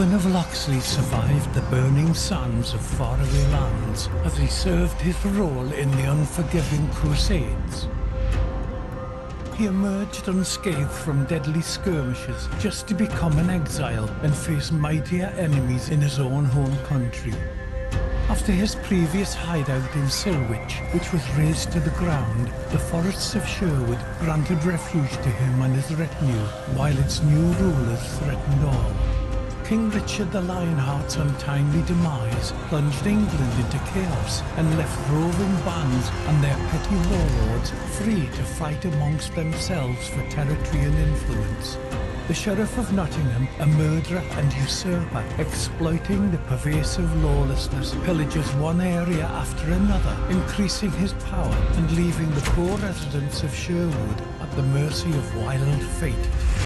Robin of Locksley survived the burning sands of faraway lands as he served his role in the unforgiving Crusades. He emerged unscathed from deadly skirmishes just to become an exile and face mightier enemies in his own home country. After his previous hideout in Silwich, which was razed to the ground, the forests of Sherwood granted refuge to him and his retinue, while its new rulers threatened all. King Richard the Lionheart's untimely demise plunged England into chaos and left roving bands and their petty warlords free to fight amongst themselves for territory and influence. The Sheriff of Nottingham, a murderer and usurper, exploiting the pervasive lawlessness, pillages one area after another, increasing his power and leaving the poor residents of Sherwood at the mercy of wild fate.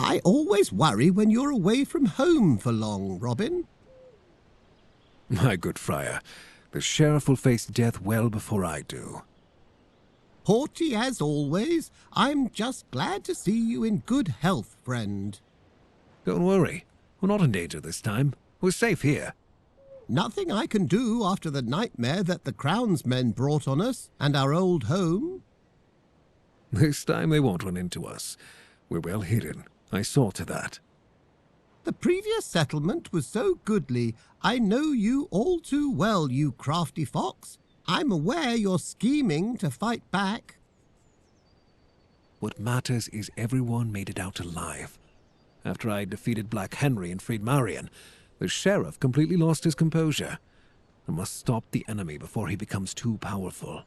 I always worry when you're away from home for long, Robin. My good friar, the sheriff will face death well before I do. Haughty as always, I'm just glad to see you in good health, friend. Don't worry, we're not in danger this time. We're safe here. Nothing I can do after the nightmare that the Crown's men brought on us and our old home. This time they won't run into us. We're well hidden. I saw to that. The previous settlement was so goodly. I know you all too well, you crafty fox. I'm aware you're scheming to fight back. What matters is everyone made it out alive. After I defeated Black Henry and freed Marion, the sheriff completely lost his composure. I must stop the enemy before he becomes too powerful.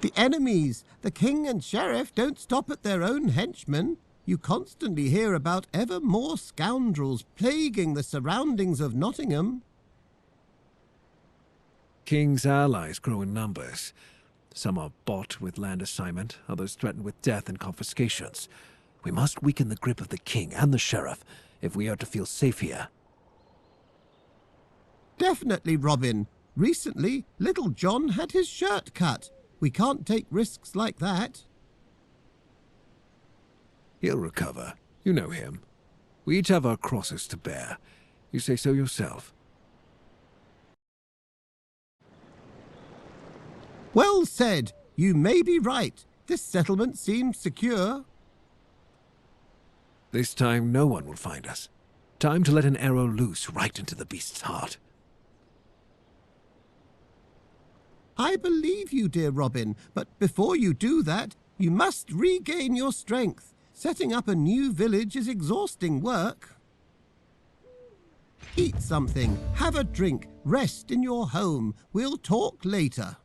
The enemies, the king and sheriff, don't stop at their own henchmen. You constantly hear about ever more scoundrels plaguing the surroundings of Nottingham. King's allies grow in numbers. Some are bought with land assignment, others threatened with death and confiscations. We must weaken the grip of the king and the sheriff if we are to feel safe here. Definitely, Robin. Recently, Little John had his shirt cut. We can't take risks like that. He'll recover. You know him. We each have our crosses to bear. You say so yourself. Well said. You may be right. This settlement seems secure. This time no one will find us. Time to let an arrow loose right into the beast's heart. I believe you, dear Robin, but before you do that, you must regain your strength. Setting up a new village is exhausting work. Eat something, have a drink, rest in your home. We'll talk later.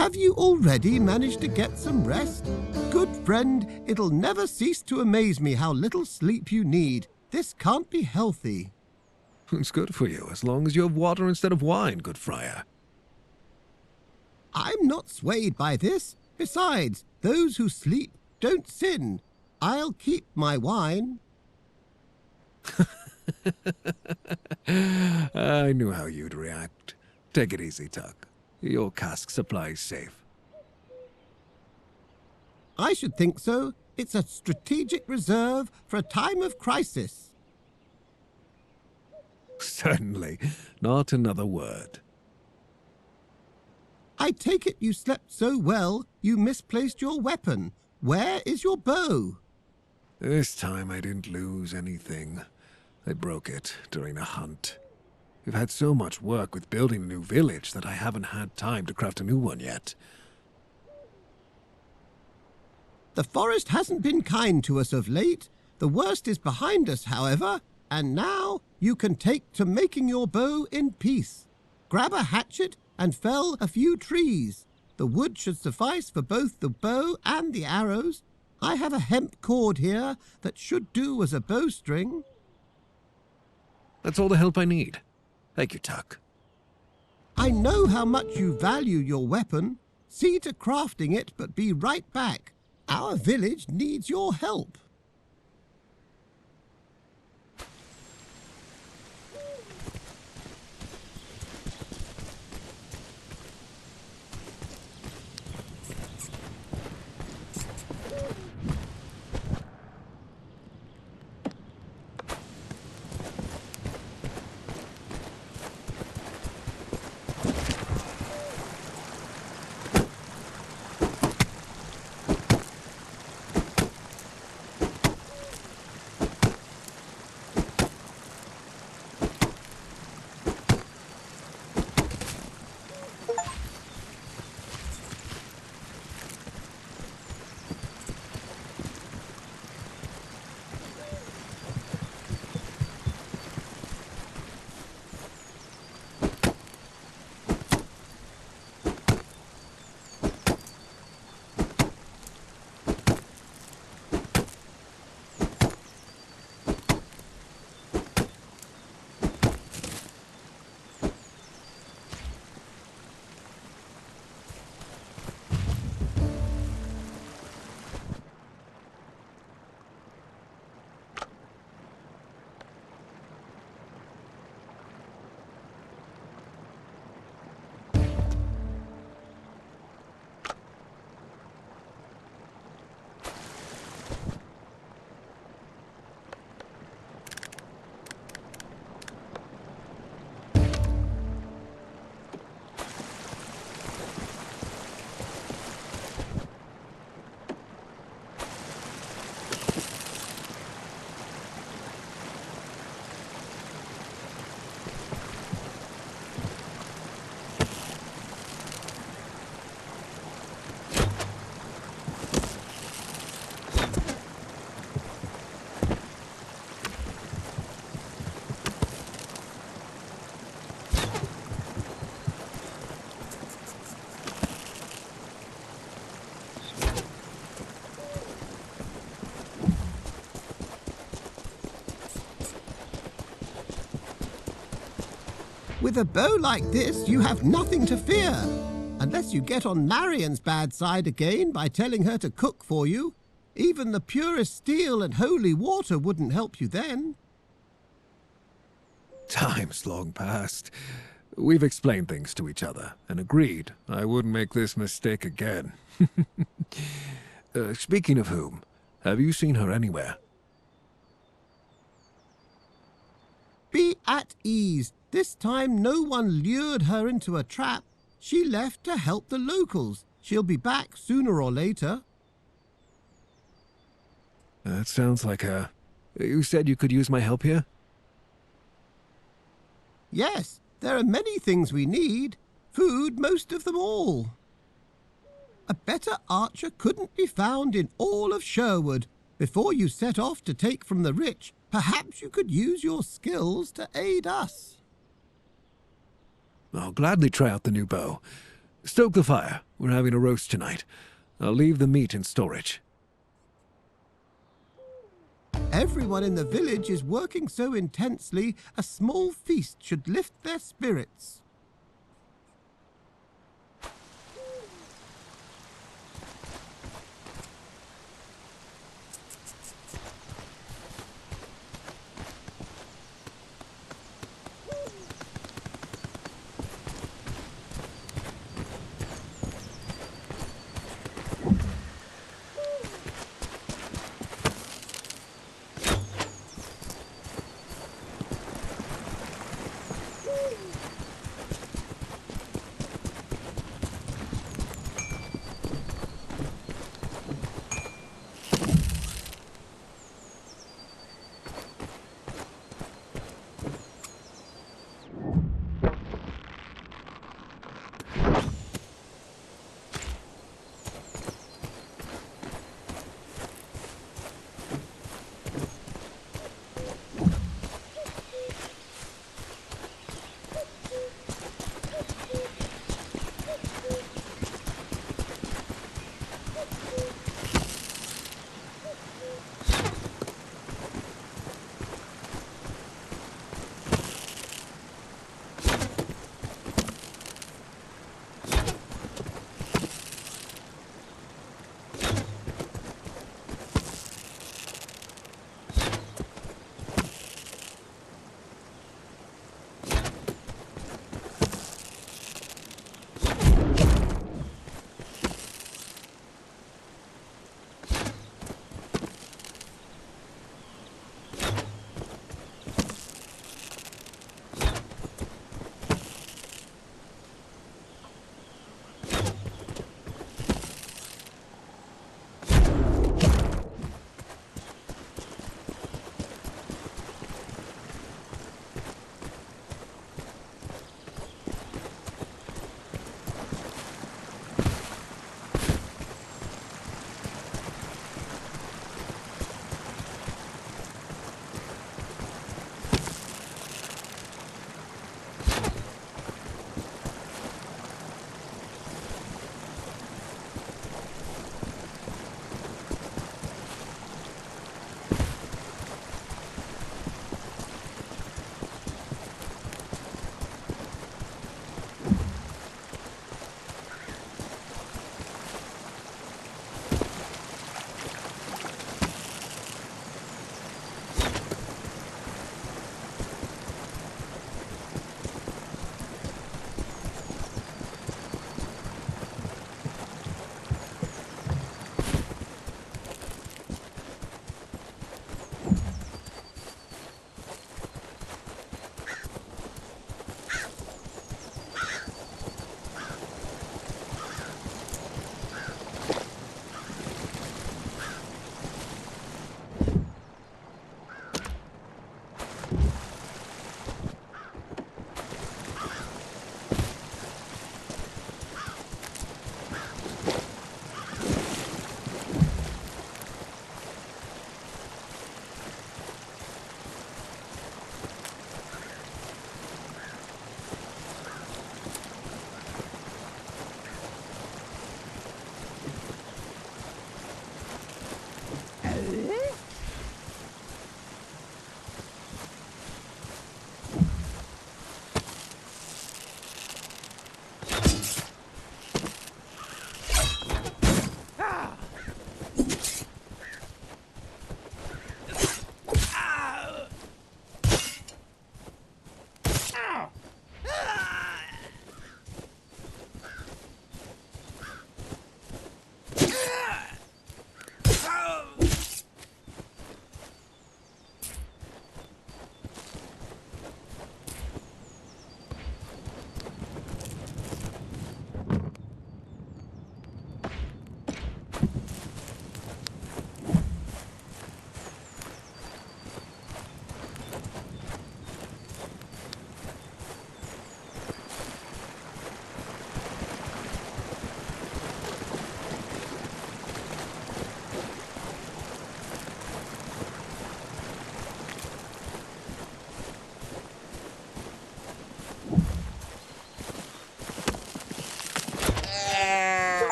Have you already managed to get some rest? Good friend, it'll never cease to amaze me how little sleep you need. This can't be healthy. It's good for you, as long as you have water instead of wine, good friar. I'm not swayed by this. Besides, those who sleep don't sin. I'll keep my wine. I knew how you'd react. Take it easy, Tuck. Your cask supply's safe. I should think so. It's a strategic reserve for a time of crisis. Certainly. Not another word. I take it you slept so well, you misplaced your weapon. Where is your bow? This time I didn't lose anything. I broke it during a hunt. We've had so much work with building a new village that I haven't had time to craft a new one yet. The forest hasn't been kind to us of late. The worst is behind us, however, and now you can take to making your bow in peace. Grab a hatchet and fell a few trees. The wood should suffice for both the bow and the arrows. I have a hemp cord here that should do as a bowstring. That's all the help I need. Thank you, Tuck. I know how much you value your weapon. See to crafting it, but be right back. Our village needs your help. With a bow like this, you have nothing to fear. Unless you get on Marion's bad side again by telling her to cook for you. Even the purest steel and holy water wouldn't help you then. Time's long past. We've explained things to each other and agreed I wouldn't make this mistake again. Speaking of whom, have you seen her anywhere? Be at ease. This time no one lured her into a trap. She left to help the locals. She'll be back sooner or later. That sounds like her. You said you could use my help here? Yes, there are many things we need. Food, most of them all. A better archer couldn't be found in all of Sherwood. Before you set off to take from the rich, perhaps you could use your skills to aid us. I'll gladly try out the new bow. Stoke the fire. We're having a roast tonight. I'll leave the meat in storage. Everyone in the village is working so intensely, a small feast should lift their spirits.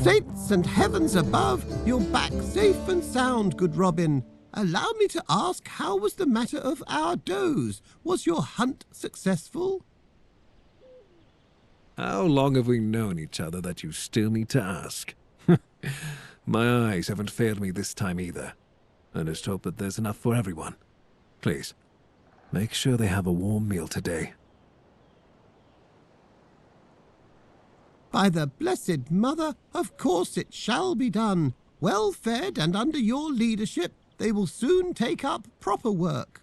Saints and heavens above, you're back safe and sound, good Robin. Allow me to ask, how was the matter of our does? Was your hunt successful? How long have we known each other that you still need to ask? My eyes haven't failed me this time either. I just hope that there's enough for everyone. Please, make sure they have a warm meal today. By the Blessed Mother, of course it shall be done. Well fed and under your leadership, they will soon take up proper work.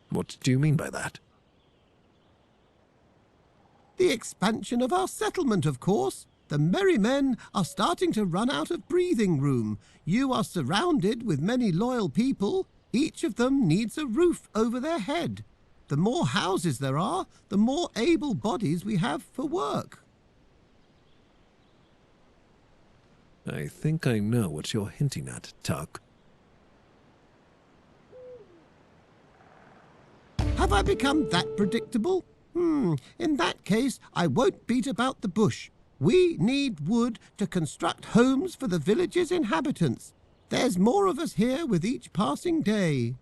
What do you mean by that? The expansion of our settlement, of course. The merry men are starting to run out of breathing room. You are surrounded with many loyal people. Each of them needs a roof over their head. The more houses there are, the more able bodies we have for work. I think I know what you're hinting at, Tuck. Have I become that predictable? In that case, I won't beat about the bush. We need wood to construct homes for the village's inhabitants. There's more of us here with each passing day.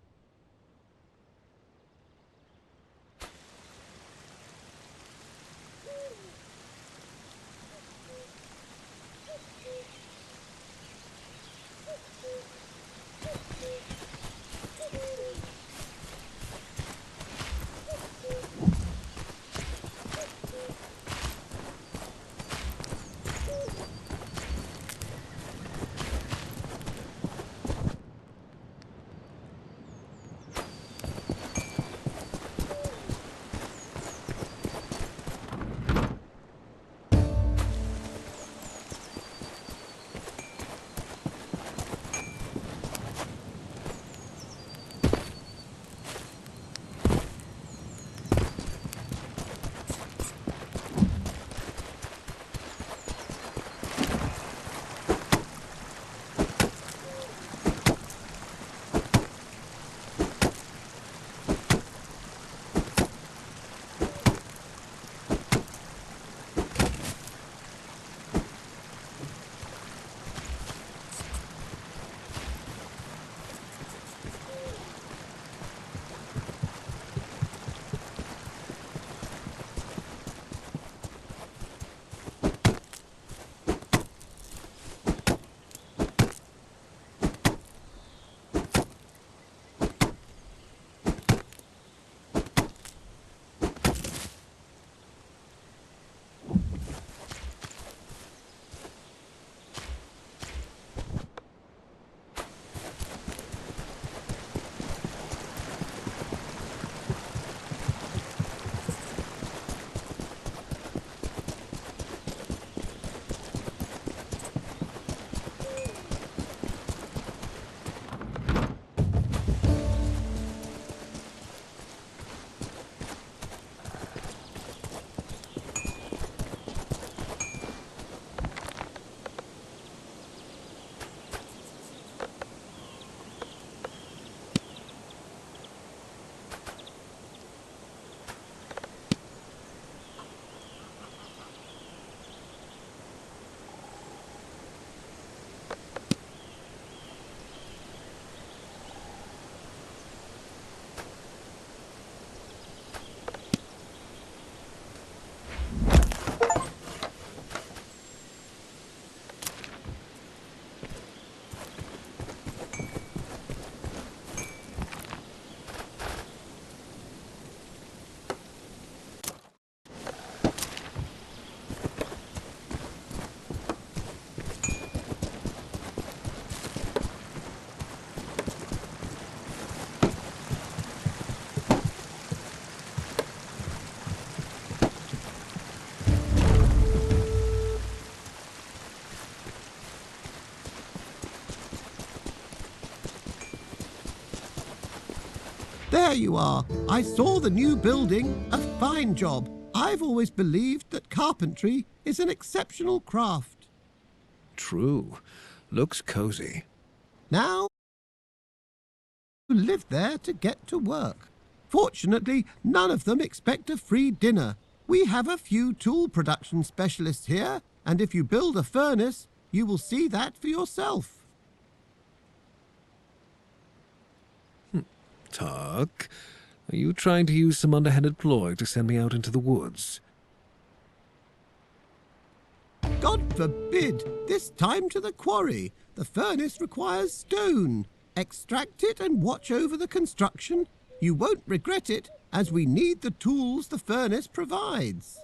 There you are. I saw the new building. A fine job. I've always believed that carpentry is an exceptional craft. True. Looks cozy. Now, you live there to get to work. Fortunately, none of them expect a free dinner. We have a few tool production specialists here, And if you build a furnace, you will see that for yourself. Tuck, are you trying to use some underhanded ploy to send me out into the woods? God forbid! This time to the quarry. The furnace requires stone. Extract it and watch over the construction. You won't regret it, as we need the tools the furnace provides.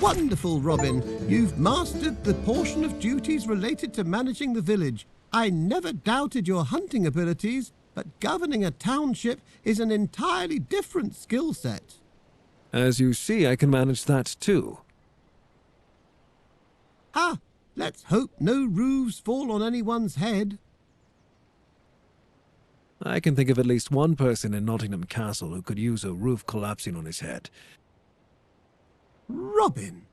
Wonderful, Robin. You've mastered the portion of duties related to managing the village. I never doubted your hunting abilities, but governing a township is an entirely different skill set. As you see, I can manage that too. Ah, let's hope no roofs fall on anyone's head. I can think of at least one person in Nottingham Castle who could use a roof collapsing on his head. Robin,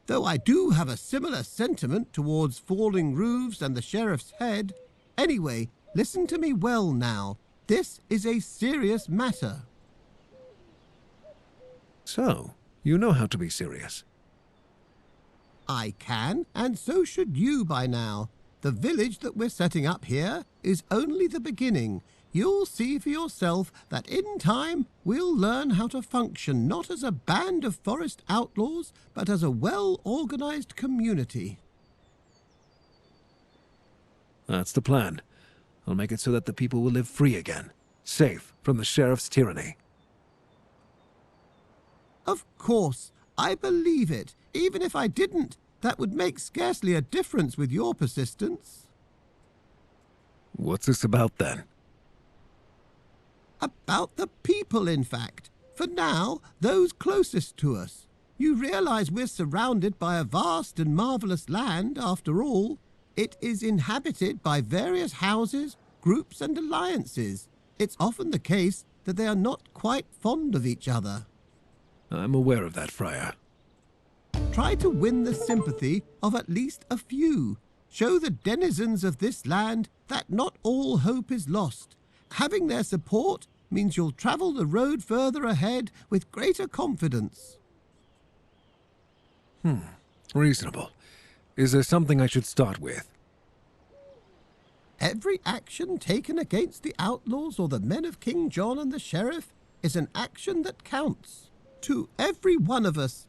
though I do have a similar sentiment towards falling roofs and the sheriff's head. Anyway, listen to me well now. This is a serious matter. So, you know how to be serious. I can, and so should you by now. The village that we're setting up here is only the beginning. You'll see for yourself that in time we'll learn how to function not as a band of forest outlaws, but as a well-organized community. That's the plan. I'll make it so that the people will live free again, safe from the sheriff's tyranny. Of course, I believe it. Even if I didn't, that would make scarcely a difference with your persistence. What's this about then? About the people, in fact. For now, those closest to us. You realize we're surrounded by a vast and marvelous land, after all. It is inhabited by various houses, groups and alliances. It's often the case that they are not quite fond of each other. I'm aware of that, Friar. Try to win the sympathy of at least a few. Show the denizens of this land that not all hope is lost. Having their support means you'll travel the road further ahead with greater confidence. Reasonable. Is there something I should start with? Every action taken against the outlaws or the men of King John and the sheriff is an action that counts. To every one of us.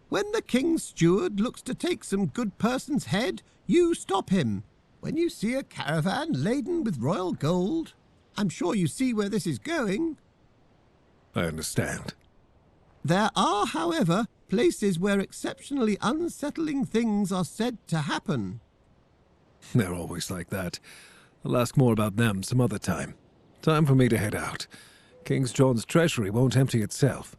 When the king's steward looks to take some good person's head, you stop him. When you see a caravan laden with royal gold, I'm sure you see where this is going. I understand. There are, however, places where exceptionally unsettling things are said to happen. They're always like that. I'll ask more about them some other time. Time for me to head out. King John's treasury won't empty itself.